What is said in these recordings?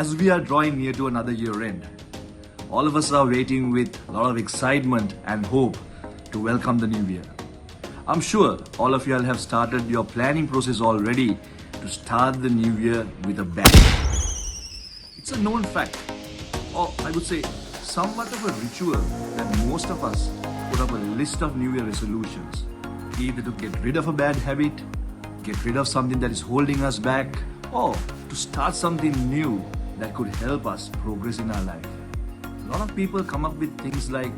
As we are drawing near to another year end, all of us are waiting with a lot of excitement and hope to welcome the new year. I'm sure all of you all have started your planning process already to start the new year with a bang. It's a known fact, or I would say somewhat of a ritual, that most of us put up a list of new year resolutions, either to get rid of a bad habit, get rid of something that is holding us back, or to start something new that could help us progress in our life. A lot of people come up with things like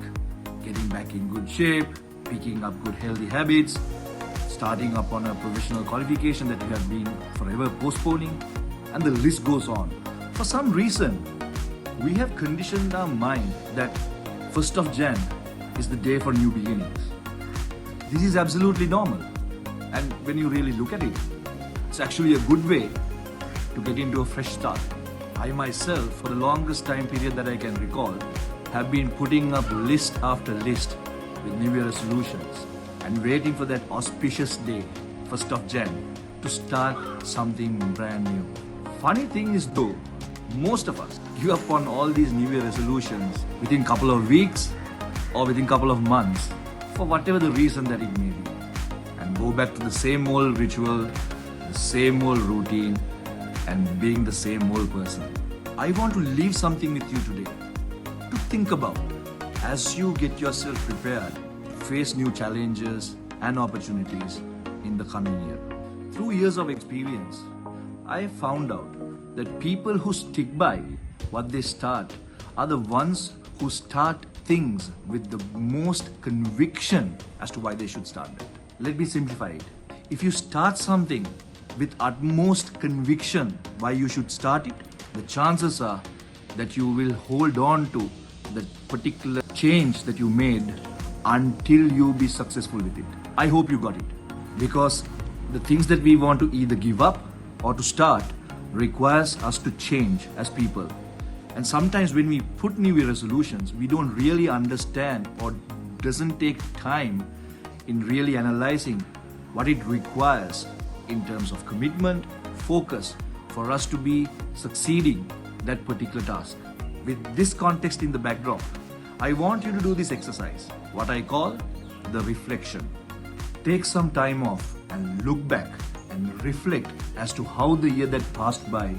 getting back in good shape, picking up good healthy habits, starting up on a professional qualification that you have been forever postponing, and the list goes on. For some reason, we have conditioned our mind that 1st of Jan is the day for new beginnings. This is absolutely normal, and when you really look at it, it's actually a good way to get into a fresh start. I myself, for the longest time period that I can recall, have been putting up list after list with New Year resolutions and waiting for that auspicious day, 1st of Jan, to start something brand new. Funny thing is though, most of us give up on all these New Year resolutions within a couple of weeks or within a couple of months, for whatever the reason that it may be, and go back to the same old ritual, the same old routine, and being the same old person. I want to leave something with you today to think about as you get yourself prepared to face new challenges and opportunities in the coming year. Through years of experience, I have found out that people who stick by what they start are the ones who start things with the most conviction as to why they should start it. Let me simplify it. If you start something with utmost conviction why you should start it, the chances are that you will hold on to that particular change that you made until you be successful with it. I hope you got it, because the things that we want to either give up or to start requires us to change as people. And sometimes when we put New Year resolutions, we don't really understand, or doesn't take time in really analyzing what it requires in terms of commitment, focus, for us to be succeeding that particular task. With this context in the backdrop, I want you to do this exercise, what I call the reflection. Take some time off and look back and reflect as to how the year that passed by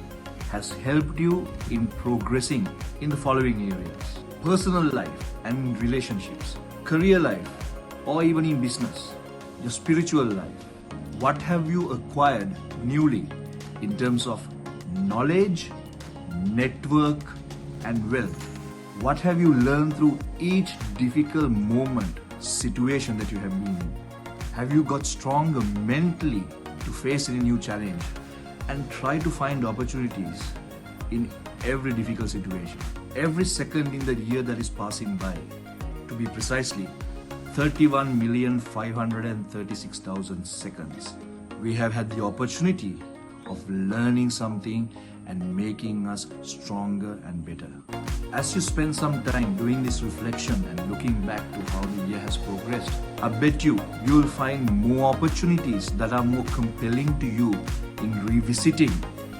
has helped you in progressing in the following areas: personal life and relationships, career life, or even in business, your spiritual life. What have you acquired newly in terms of knowledge, network, and wealth? What have you learned through each difficult moment, situation that you have been in? Have you got stronger mentally to face any new challenge and try to find opportunities in every difficult situation? Every second in the year that is passing by, to be precisely 31,536,000 seconds, we have had the opportunity of learning something and making us stronger and better. As you spend some time doing this reflection and looking back to how the year has progressed, I bet you will find more opportunities that are more compelling to you in revisiting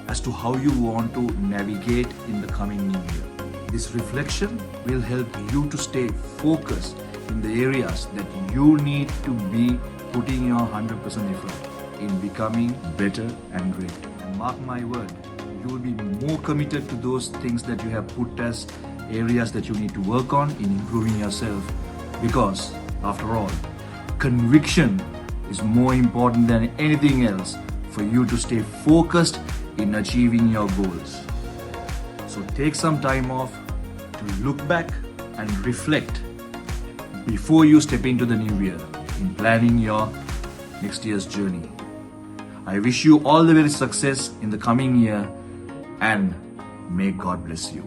as to how you want to navigate in the coming new year. This reflection will help you to stay focused in the areas that you need to be putting your 100% effort in becoming better and greater. And mark my word, you will be more committed to those things that you have put as areas that you need to work on in improving yourself, because after all, conviction is more important than anything else for you to stay focused in achieving your goals. So take some time off to look back and reflect before you step into the new year in planning your next year's journey. I wish you all the very success in the coming year, and may God bless you.